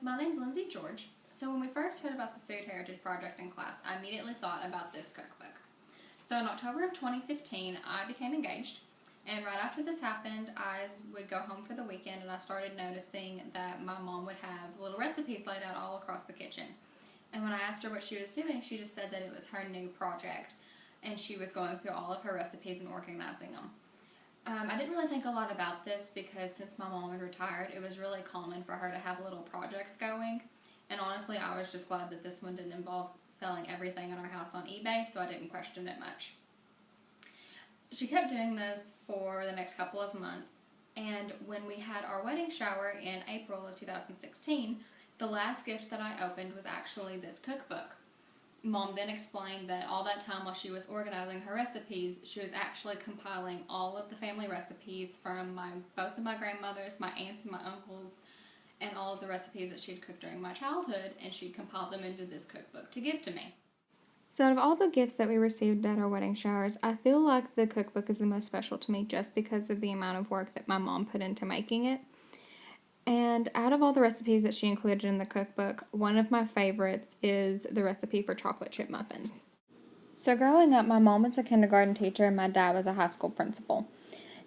my name's Lindsay George. So when we first heard about the Food Heritage Project in class, I immediately thought about this cookbook. So in October of 2015, I became engaged, and right after this happened, I would go home for the weekend, and I started noticing that my mom would have little recipes laid out all across the kitchen. And when I asked her what she was doing, she just said that it was her new project, and she was going through all of her recipes and organizing them. I didn't really think a lot about this because since my mom had retired, it was really common for her to have little projects going. And honestly, I was just glad that this one didn't involve selling everything in our house on eBay, so I didn't question it much. She kept doing this for the next couple of months, and when we had our wedding shower in April of 2016, the last gift that I opened was actually this cookbook. Mom then explained that all that time while she was organizing her recipes, she was actually compiling all of the family recipes from both of my grandmothers, my aunts and my uncles, and all of the recipes that she'd cooked during my childhood, and she'd compiled them into this cookbook to give to me. So out of all the gifts that we received at our wedding showers, I feel like the cookbook is the most special to me just because of the amount of work that my mom put into making it. And out of all the recipes that she included in the cookbook, one of my favorites is the recipe for chocolate chip muffins. So growing up, my mom was a kindergarten teacher and my dad was a high school principal.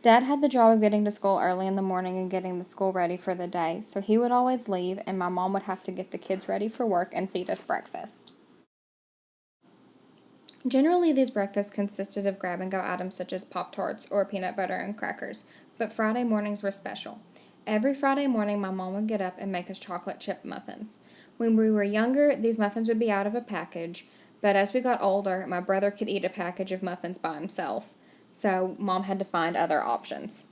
Dad had the job of getting to school early in the morning and getting the school ready for the day, so he would always leave and my mom would have to get the kids ready for work and feed us breakfast. Generally, these breakfasts consisted of grab-and-go items such as Pop-Tarts or peanut butter and crackers, but Friday mornings were special. Every Friday morning, my mom would get up and make us chocolate chip muffins. When we were younger, these muffins would be out of a package, but as we got older, my brother could eat a package of muffins by himself, so Mom had to find other options.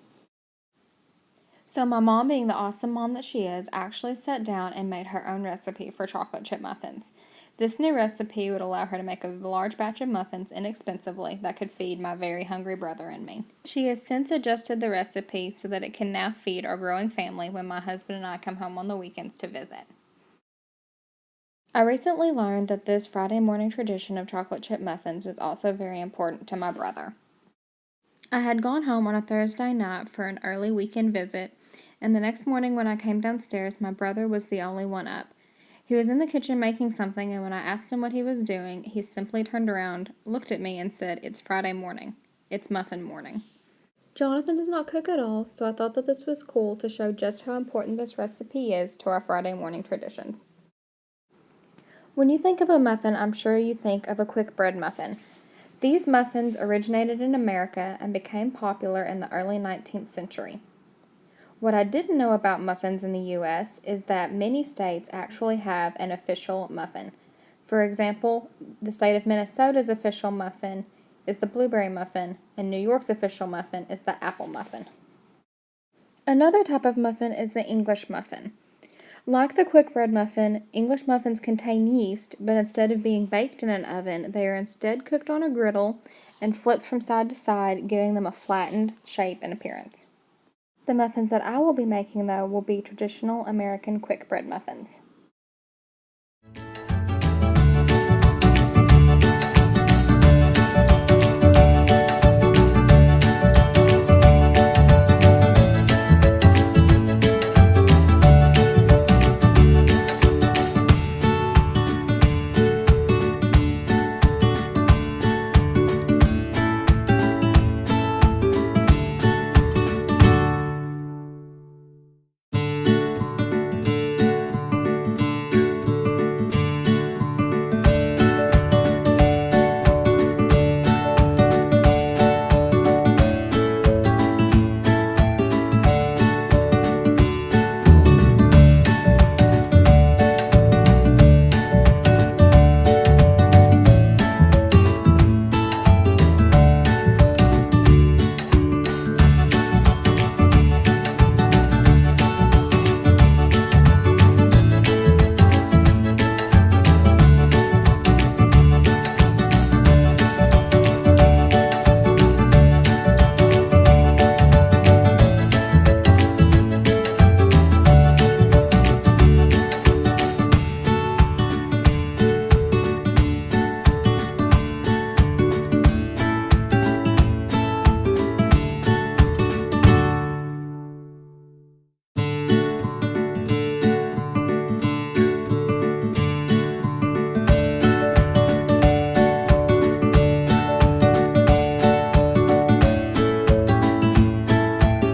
So my mom, being the awesome mom that she is, actually sat down and made her own recipe for chocolate chip muffins. This new recipe would allow her to make a large batch of muffins inexpensively that could feed my very hungry brother and me. She has since adjusted the recipe so that it can now feed our growing family when my husband and I come home on the weekends to visit. I recently learned that this Friday morning tradition of chocolate chip muffins was also very important to my brother. I had gone home on a Thursday night for an early weekend visit, and the next morning when I came downstairs, my brother was the only one up. He was in the kitchen making something, and when I asked him what he was doing, he simply turned around, looked at me, and said, "It's Friday morning. It's muffin morning." Jonathan does not cook at all, so I thought that this was cool to show just how important this recipe is to our Friday morning traditions. When you think of a muffin, I'm sure you think of a quick bread muffin. These muffins originated in America and became popular in the early 19th century. What I didn't know about muffins in the U.S. is that many states actually have an official muffin. For example, the state of Minnesota's official muffin is the blueberry muffin, and New York's official muffin is the apple muffin. Another type of muffin is the English muffin. Like the quick bread muffin, English muffins contain yeast, but instead of being baked in an oven, they are instead cooked on a griddle and flipped from side to side, giving them a flattened shape and appearance. The muffins that I will be making, though, will be traditional American quick bread muffins.